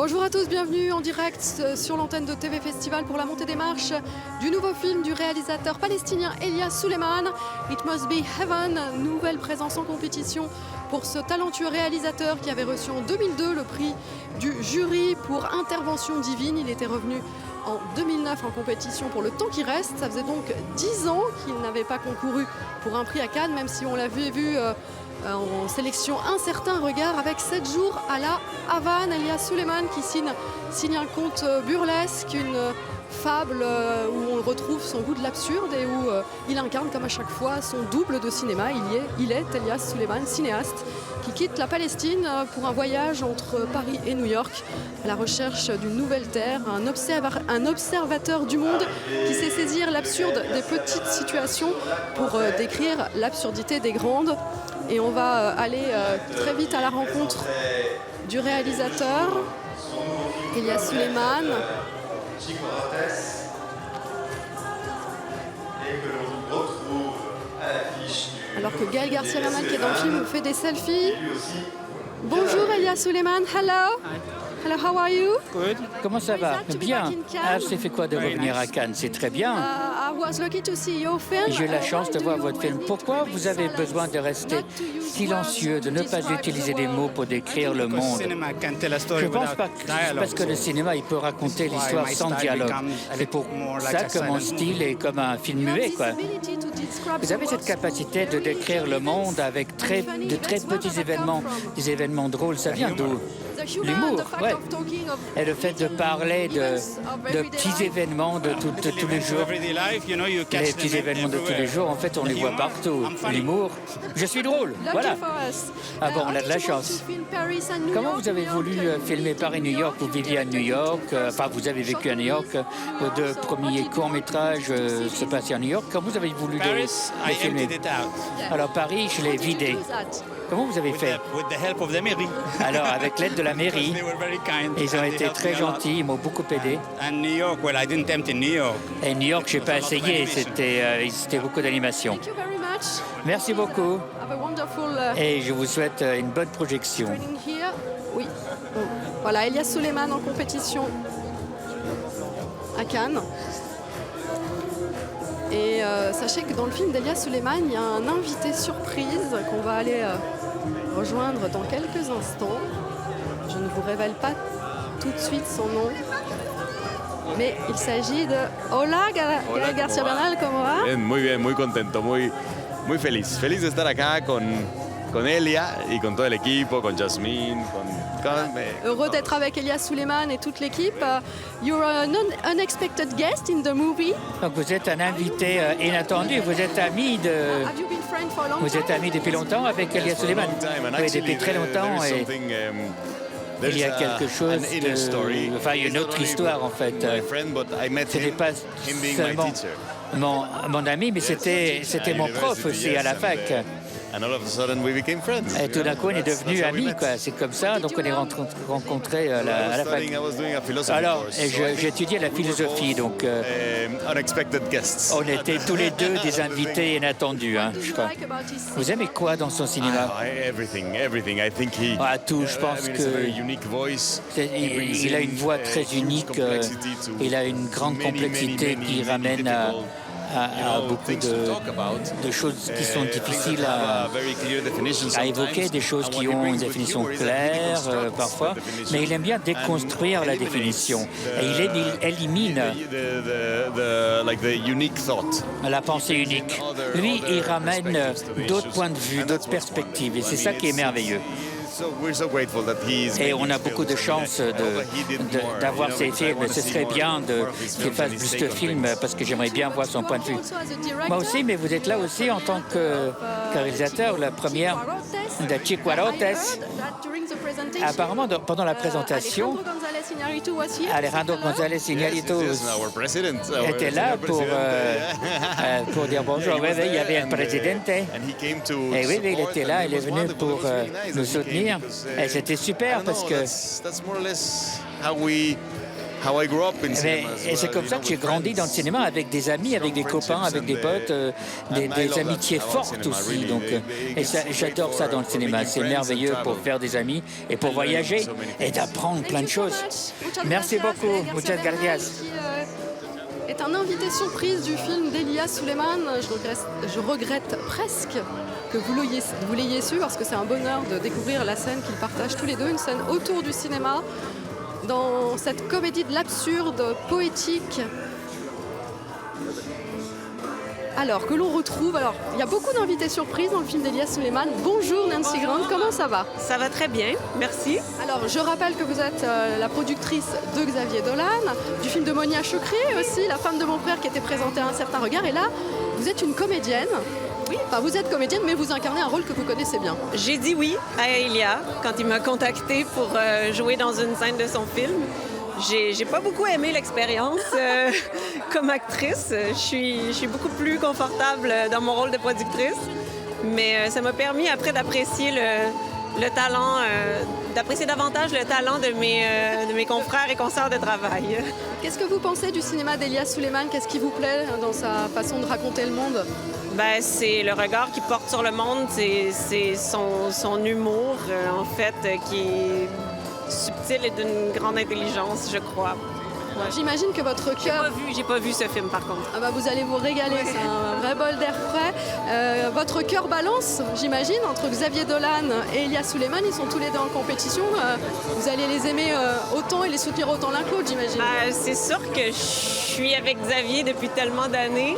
Bonjour à tous, bienvenue en direct sur l'antenne de TV Festival pour la montée des marches du nouveau film du réalisateur palestinien Elia Suleiman, It Must Be Heaven, nouvelle présence en compétition pour ce talentueux réalisateur qui avait reçu en 2002 le prix du jury pour intervention divine. Il était revenu en 2009 en compétition pour Le Temps qui reste. Ça faisait donc 10 ans qu'il n'avait pas concouru pour un prix à Cannes, même si on l'avait vu en sélection Un certain regard avec 7 jours à la Havane. Elia Suleiman qui signe un conte burlesque, une fable où on retrouve son goût de l'absurde et où il incarne comme à chaque fois son double de cinéma. Il est Elia Suleiman, cinéaste qui quitte la Palestine pour un voyage entre Paris et New York à la recherche d'une nouvelle terre, un observateur du monde qui sait saisir l'absurde des petites situations pour décrire l'absurdité des grandes. Et on va aller très vite à la rencontre du réalisateur Elia Suleiman. Alors que Gaël Garcia Bernal, qui est dans le film, fait des selfies. Bonjour Elia Suleiman, hello. Hello, how are you? Good. Comment ça va? Bien. Ah, c'est fait quoi de revenir à Cannes? C'est très bien. J'ai eu la chance de voir votre film. Pourquoi vous avez besoin de rester silencieux, de ne pas utiliser des mots pour décrire le monde? Je pense pas que parce que le cinéma, il peut raconter l'histoire sans dialogue. C'est pour ça que mon style est comme un film muet, quoi. Vous avez cette capacité de décrire le monde avec de très petits événements, des événements drôles. Ça vient d'où? L'humour, ouais. Et le fait de parler de petits événements de tous les jours. Les petits événements de tous les jours, en fait, on les voit partout. L'humour, je suis drôle, voilà. Ah bon, on a de la chance. Comment vous avez voulu filmer Paris-New York? Vous viviez à New York, enfin, vous avez vécu à New York. Vos deux premiers courts-métrages se passaient à New York. Comment vous avez voulu les filmer? Alors, Paris, je l'ai vidé. Comment vous avez fait? Alors, avec l'aide de la mairie. Ils ont été très gentils, ils m'ont beaucoup aidé. Et New York, je n'ai pas essayé, c'était beaucoup d'animation. Merci beaucoup. Et je vous souhaite une bonne projection. Oui. Voilà, Elia Suleiman en compétition à Cannes. Et sachez que dans le film d'Elia Suleiman, il y a un invité surprise qu'on va aller rejoindre dans quelques instants. Je ne vous révèle pas tout de suite son nom, mais il s'agit de... Hola, Gaël Garcia Bernal, ¿cómo va? Bien, muy contento, muy feliz. Feliz de estar acá con Elia y con todo el equipo, con Jasmine, Heureux d'être avec Elia Suleiman et toute l'équipe. You're an unexpected guest in the movie. Donc vous êtes un invité inattendu. Vous êtes ami depuis longtemps avec Elia Suleiman. Oui, depuis très longtemps. Et il y a quelque chose enfin, une autre histoire en fait. Ce n'est pas seulement mon ami, mais c'était mon prof aussi à la fac. Et tout d'un coup, on est devenus amis, quoi. C'est comme ça, donc on est rencontrés à la fac. Alors, j'étudiais la philosophie, donc on était tous les deux des invités inattendus, hein, je crois. Vous aimez quoi dans son cinéma? Tout, je pense qu'il a une voix très unique, il a une grande complexité qui ramène à beaucoup de choses qui sont difficiles à évoquer, des choses qui ont une définition claire parfois, mais il aime bien déconstruire la définition et il élimine la pensée unique. Lui, il ramène d'autres points de vue, d'autres perspectives et c'est ça qui est merveilleux. Et on a beaucoup de chance d'avoir ces films. Ce serait bien qu'il fasse plus de films parce que j'aimerais bien voir son point de vue. Moi aussi, mais vous êtes là aussi en tant que réalisateur. La première de Chihuarotes. Apparemment, pendant la présentation, Alejandro González Iñárritu était là pour dire bonjour. Oui, il y avait un président. Et oui, il était là, il est venu pour nous soutenir. Et c'était super parce que how I grew up in cinema. Et c'est comme ça que j'ai grandi dans le cinéma, avec des amis, avec des copains, avec des potes, des amitiés fortes aussi. Donc, et j'adore ça dans le cinéma. C'est merveilleux pour faire des amis et pour voyager et d'apprendre plein de choses. Merci beaucoup. Muchas gracias. Est un invité surprise du film d'Elia Suleiman. Je regrette presque que vous l'ayez su, parce que c'est un bonheur de découvrir la scène qu'ils partagent tous les deux, une scène autour du cinéma, dans cette comédie de l'absurde, poétique. Alors, que l'on retrouve... Alors, il y a beaucoup d'invités surprises dans le film d'Elia Suleiman. Bonjour Nancy Grant, comment ça va? Ça va très bien, merci. Alors, je rappelle que vous êtes la productrice de Xavier Dolan, du film de Monia Chokri aussi, La femme de mon frère, qui était présentée à Un certain regard. Et là, vous êtes une comédienne. Oui. Enfin, vous êtes comédienne, mais vous incarnez un rôle que vous connaissez bien. J'ai dit oui à Elia quand il m'a contactée pour jouer dans une scène de son film. J'ai pas beaucoup aimé l'expérience comme actrice. Je suis beaucoup plus confortable dans mon rôle de productrice. Mais ça m'a permis après d'apprécier le talent, d'apprécier davantage le talent de mes confrères et consoeurs de travail. Qu'est-ce que vous pensez du cinéma d'Elia Suleiman? Qu'est-ce qui vous plaît dans sa façon de raconter le monde? Ben, c'est le regard qu'il porte sur le monde, c'est son humour, en fait, qui est subtil et d'une grande intelligence, je crois. Ouais. J'imagine que votre cœur... J'ai pas vu ce film, par contre. Ah bah vous allez vous régaler, ouais. C'est un vrai bol d'air frais. Votre cœur balance, j'imagine, entre Xavier Dolan et Elia Suleiman. Ils sont tous les deux en compétition. Vous allez les aimer autant et les soutenir autant l'un que l'autre, j'imagine. C'est sûr que je suis avec Xavier depuis tellement d'années.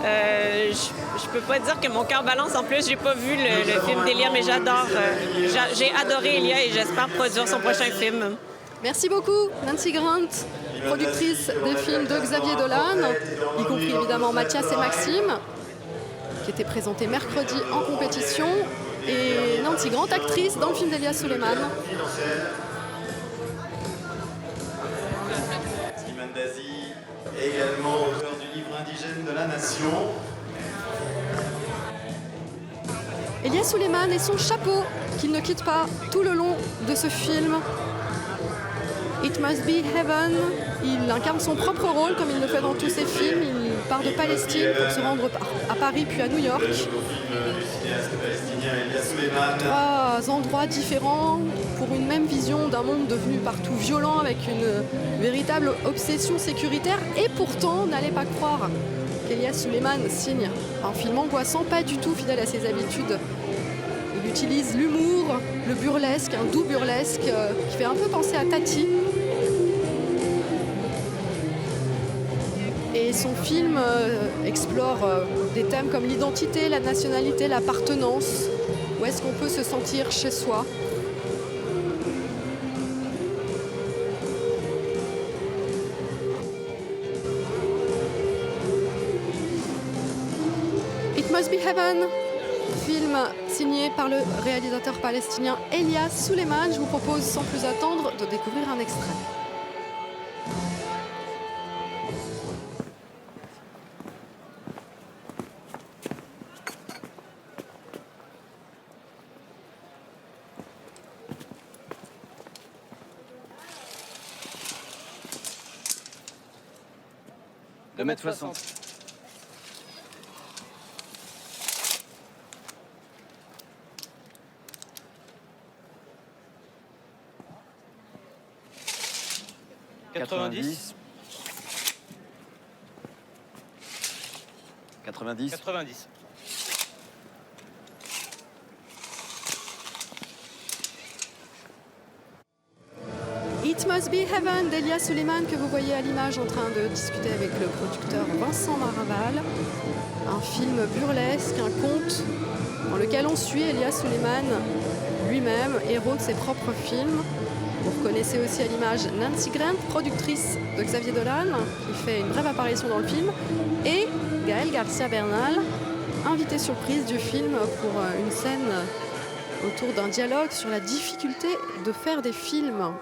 Je peux pas dire que mon cœur balance. En plus, j'ai pas vu le film d'Elia, mais j'adore. J'ai adoré Elia et j'espère produire son prochain film. Merci beaucoup, Nancy Grant, productrice des films de Xavier Dolan, y compris évidemment Mathias et Maxime, qui étaient présentés mercredi en compétition, et Nancy Grant, actrice dans le film d'Elia Suleiman. Slimane Dazi, également auteur du livre indigène de la Nation. Elia Suleiman et son chapeau, qu'il ne quitte pas tout le long de ce film. It Must Be Heaven. Il incarne son propre rôle comme il le fait dans tous ses films. Il part de Palestine pour se rendre à Paris puis à New York. Trois endroits différents pour une même vision d'un monde devenu partout violent avec une véritable obsession sécuritaire. Et pourtant, n'allez pas croire qu'Elia Suleiman signe un film angoissant, pas du tout fidèle à ses habitudes. Il utilise l'humour, le burlesque, un doux burlesque qui fait un peu penser à Tati. Et son film explore des thèmes comme l'identité, la nationalité, l'appartenance. Où est-ce qu'on peut se sentir chez soi? It Must Be Heaven, film signé par le réalisateur palestinien Elia Suleiman. Je vous propose sans plus attendre de découvrir un extrait. De 2,60 m. « 90. 90. 90. It Must Be Heaven d'Elia Suleiman, que vous voyez à l'image en train de discuter avec le producteur Vincent Maraval. Un film burlesque, un conte dans lequel on suit Elia Suleiman lui-même, héros de ses propres films. Vous reconnaissez aussi à l'image Nancy Grant, productrice de Xavier Dolan, qui fait une brève apparition dans le film, et Gaël Garcia Bernal, invité surprise du film pour une scène autour d'un dialogue sur la difficulté de faire des films.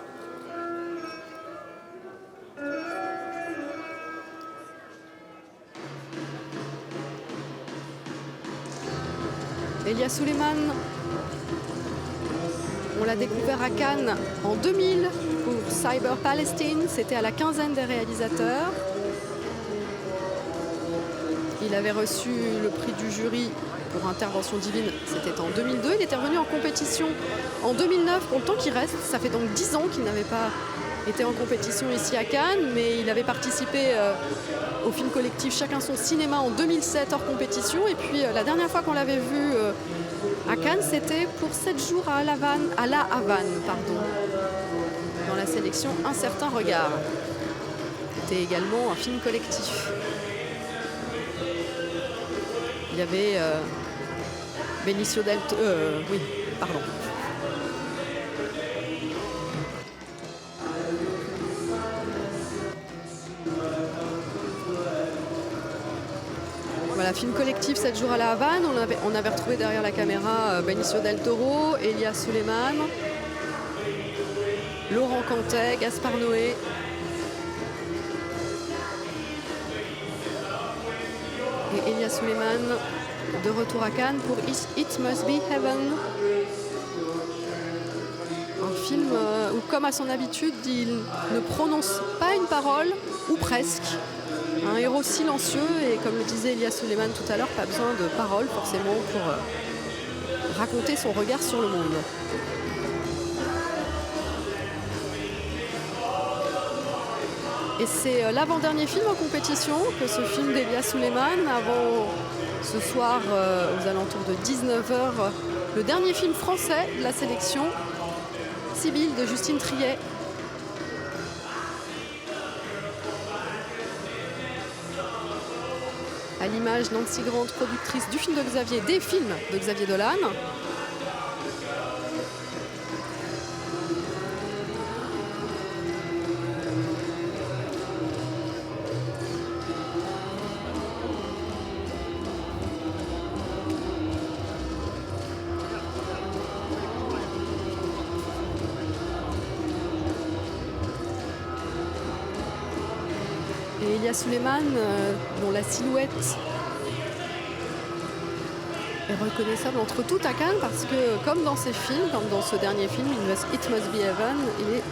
Elia Suleiman, on l'a découvert à Cannes en 2000 pour Cyber Palestine. C'était à la quinzaine des réalisateurs. Il avait reçu le prix du jury pour Intervention divine, c'était en 2002. Il était revenu en compétition en 2009 pour le temps qui reste. Ça fait donc 10 ans qu'il n'avait pas été en compétition ici à Cannes, mais il avait participé au film collectif Chacun son cinéma en 2007 hors compétition. Et puis la dernière fois qu'on l'avait vu à Cannes, c'était pour 7 jours à La Havane, dans la sélection Un certain regard. C'était également un film collectif. Il y avait Benicio del Toro. Oui, pardon. Voilà, film collectif 7 jours à La Havane. On avait retrouvé derrière la caméra Benicio del Toro, Elia Suleiman, Laurent Cantet, Gaspard Noé. Et Elia Suleiman de retour à Cannes pour It Must Be Heaven. Un film où, comme à son habitude, il ne prononce pas une parole, ou presque. Un héros silencieux, et comme le disait Elia Suleiman tout à l'heure, pas besoin de paroles forcément pour raconter son regard sur le monde. Et c'est l'avant-dernier film en compétition que ce film d'Elia Suleiman, avant ce soir aux alentours de 19h, le dernier film français de la sélection, Sibylle de Justine Triet. À l'image, Nancy Grant, productrice du film de Xavier, des films de Xavier Dolan. Et Elia Suleiman, dont la silhouette est reconnaissable entre tout à Cannes, parce que comme dans ses films, comme dans ce dernier film, It Must Be Heaven, il est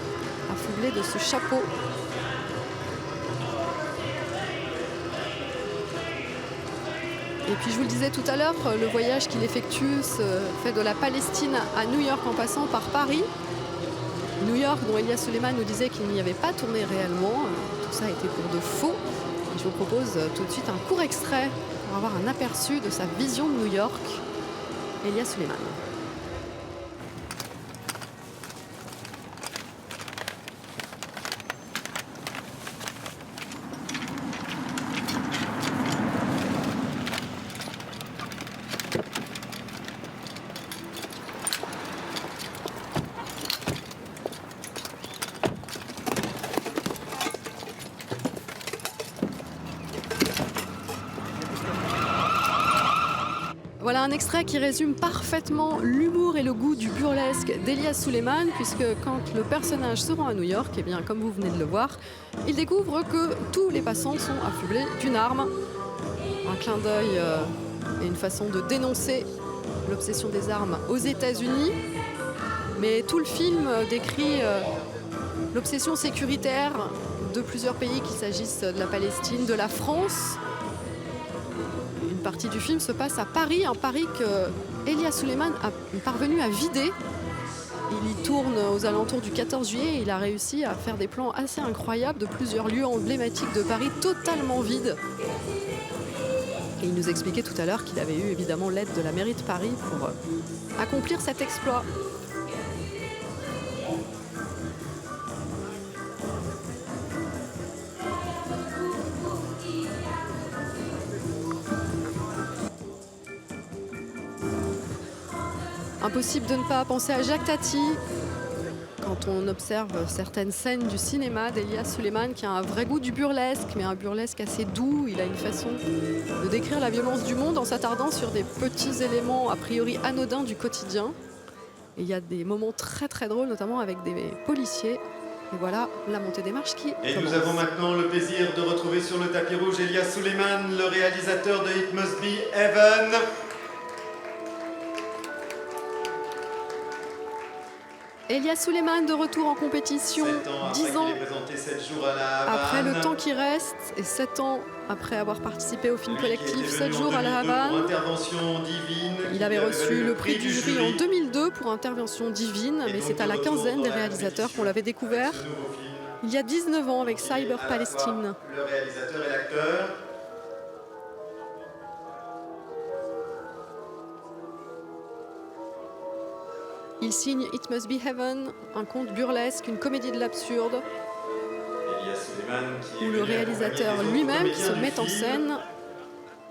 affublé de ce chapeau. Et puis je vous le disais tout à l'heure, le voyage qu'il effectue se fait de la Palestine à New York en passant par Paris. New York, dont Elia Suleiman nous disait qu'il n'y avait pas tourné réellement. Tout ça a été pour de faux. Je vous propose tout de suite un court extrait pour avoir un aperçu de sa vision de New York. Elia Suleiman. Voilà un extrait qui résume parfaitement l'humour et le goût du burlesque d'Elia Suleiman, puisque quand le personnage se rend à New York, eh bien, comme vous venez de le voir, il découvre que tous les passants sont affublés d'une arme. Un clin d'œil et une façon de dénoncer l'obsession des armes aux États-Unis. Mais tout le film décrit l'obsession sécuritaire de plusieurs pays, qu'il s'agisse de la Palestine, de la France. Une partie du film se passe à Paris, un Paris que Elia Suleiman est parvenu à vider. Il y tourne aux alentours du 14 juillet et il a réussi à faire des plans assez incroyables de plusieurs lieux emblématiques de Paris totalement vides. Et il nous expliquait tout à l'heure qu'il avait eu évidemment l'aide de la mairie de Paris pour accomplir cet exploit. Impossible de ne pas penser à Jacques Tati quand on observe certaines scènes du cinéma d'Elia Suleiman, qui a un vrai goût du burlesque, mais un burlesque assez doux. Il a une façon de décrire la violence du monde en s'attardant sur des petits éléments a priori anodins du quotidien. Et il y a des moments très très drôles, notamment avec des policiers. Et voilà la montée des marches qui Et commence. nous avons maintenant le plaisir de retrouver sur le tapis rouge Elia Suleiman, le réalisateur de It Must Be Heaven. Elias Suleiman de retour en compétition, 10 ans après Le Temps qui reste et 7 ans après avoir participé au film collectif 7 jours à La Havane. Il avait reçu le prix du jury en 2002 pour Intervention divine, mais c'est à la quinzaine des réalisateurs qu'on l'avait découvert il y a 19 ans avec Cyber Palestine. Le réalisateur et l'acteur. Il signe It Must Be Heaven, un conte burlesque, une comédie de l'absurde, où le réalisateur lui-même, qui se met en scène,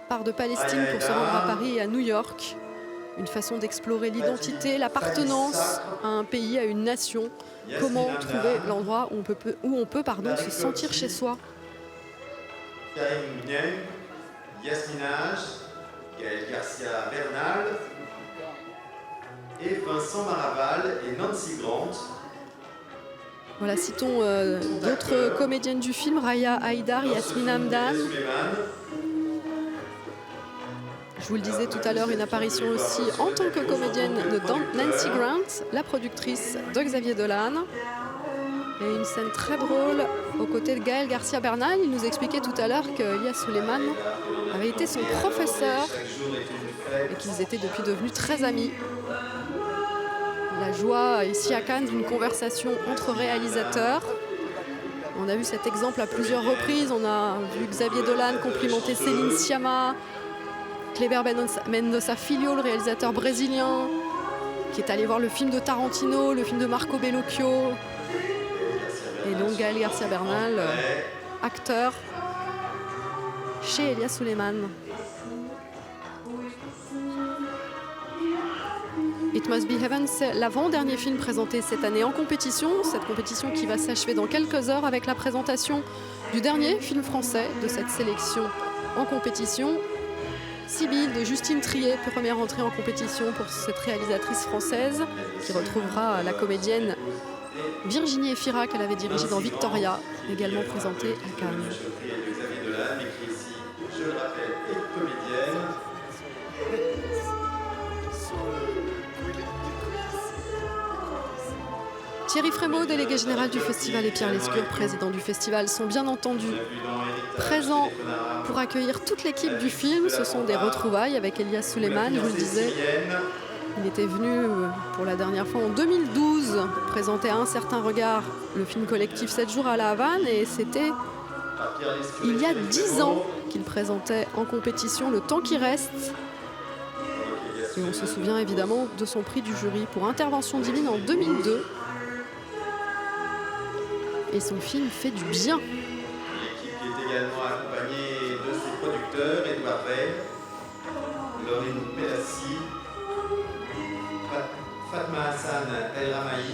part de Palestine pour se rendre à Paris et à New York. Une façon d'explorer l'identité, l'appartenance à un pays, à une nation. Comment trouver l'endroit où on peut se sentir chez soi. Karim Niang, Yasmine Hage, Gaël Garcia Bernal et Vincent Maraval et Nancy Grant. Voilà, citons d'autres comédiennes du film, Raya Haïdar, Yasmine Hamdan. Je vous le disais tout à l'heure, une apparition aussi en tant que comédienne de Nancy Grant, la productrice de Xavier Dolan. Et une scène très drôle aux côtés de Gaël Garcia Bernal. Il nous expliquait tout à l'heure qu'Elias Suleiman avait été son professeur et qu'ils étaient depuis devenus très amis. La joie ici à Cannes d'une conversation entre réalisateurs. On a vu cet exemple à plusieurs reprises. On a vu Xavier Dolan complimenter Céline Sciamma, Kleber Mendonça Filho, le réalisateur brésilien, qui est allé voir le film de Tarantino, le film de Marco Bellocchio. Et donc Gaël Garcia Bernal, acteur chez Elias Suleiman. It Must Be Heaven, c'est l'avant-dernier film présenté cette année en compétition. Cette compétition qui va s'achever dans quelques heures avec la présentation du dernier film français de cette sélection en compétition. Sibylle de Justine Triet, première entrée en compétition pour cette réalisatrice française qui retrouvera la comédienne Virginie Efira qu'elle avait dirigée dans Victoria, également présentée à Cannes. Thierry Frémaux, délégué général du festival, et Pierre Lescure, président du festival, sont bien entendu présents pour accueillir toute l'équipe du film. Ce sont des retrouvailles avec Elias Suleiman, je vous le disais. Il était venu pour la dernière fois en 2012 présenter à Un certain regard le film collectif 7 jours à La Havane, et c'était il y a 10 ans qu'il présentait en compétition Le Temps qui reste. Et on se souvient évidemment de son prix du jury pour Intervention divine en 2002. Et son film fait du bien. L'équipe qui est également accompagnée de ses producteurs, Edouard Veil, Laurine Pelassi, Fatma Hassan El Ramaï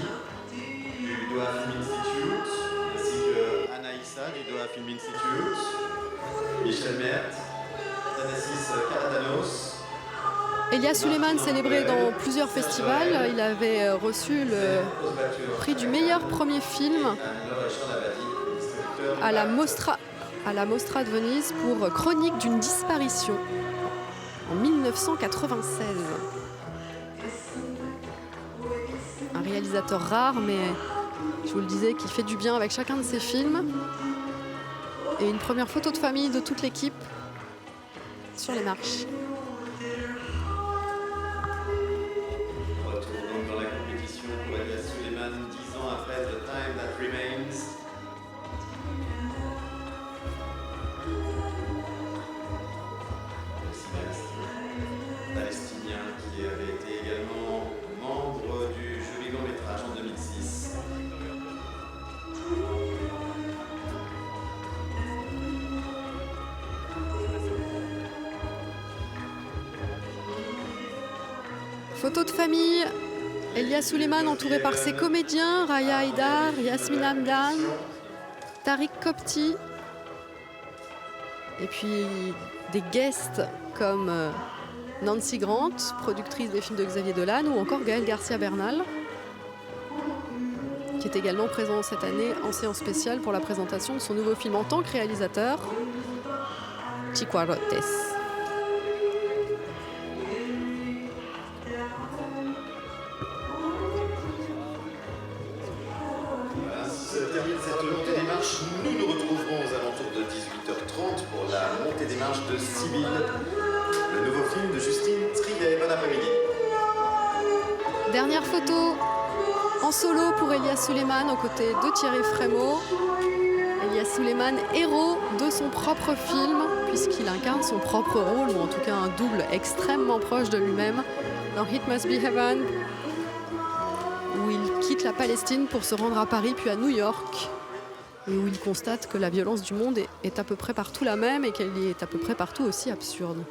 du Doha Film Institute, ainsi que Anaïssa du Doha Film Institute, Michel Mert, Thanasis Karatanos. Elias Suleiman, célébré dans plusieurs festivals, il avait reçu le prix du meilleur premier film à la Mostra de Venise pour Chronique d'une disparition en 1996. Un réalisateur rare, mais je vous le disais, qui fait du bien avec chacun de ses films. Et une première photo de famille de toute l'équipe sur les marches. Palestinien qui avait été également membre du jury long métrage en 2006. Photo de famille, Elias Suleiman entouré par ses comédiens, Raya Haïdar, Yasmine Hamdan, Tariq Kopti, et puis des guests comme Nancy Grant, productrice des films de Xavier Dolan, ou encore Gaël Garcia Bernal, qui est également présent cette année en séance spéciale pour la présentation de son nouveau film en tant que réalisateur, Chicuarotes. Ville, le nouveau film de Justine Triet. Bon après-midi. Dernière photo en solo pour Elias Suleiman aux côtés de Thierry Frémaux. Elias Suleiman, héros de son propre film, puisqu'il incarne son propre rôle, ou en tout cas un double extrêmement proche de lui-même, dans It Must Be Heaven, où il quitte la Palestine pour se rendre à Paris puis à New York, et où il constate que la violence du monde est à peu près partout la même et qu'elle est à peu près partout aussi absurde.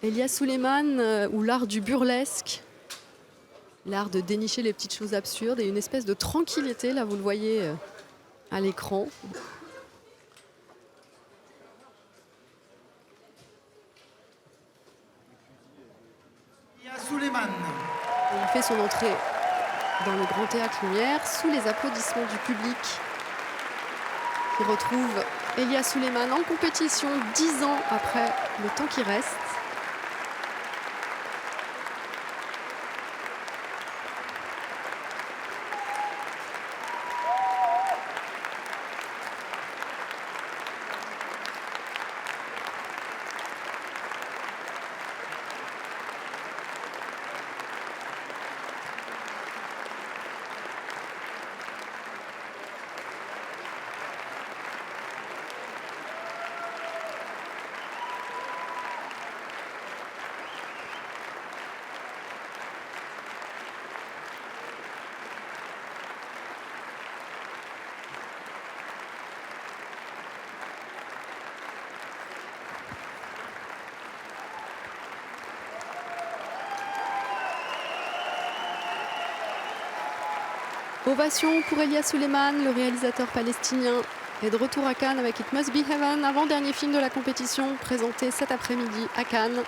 Elias Suleiman, ou l'art du burlesque, l'art de dénicher les petites choses absurdes et une espèce de tranquillité, là vous le voyez à l'écran. Elias Suleiman. Il fait son entrée dans le Grand Théâtre Lumière sous les applaudissements du public qui retrouve Elias Suleiman en compétition 10 ans après Le temps qui reste. Ovation pour Elias Suleiman, le réalisateur palestinien est de retour à Cannes avec It Must Be Heaven, avant-dernier film de la compétition présenté cet après-midi à Cannes.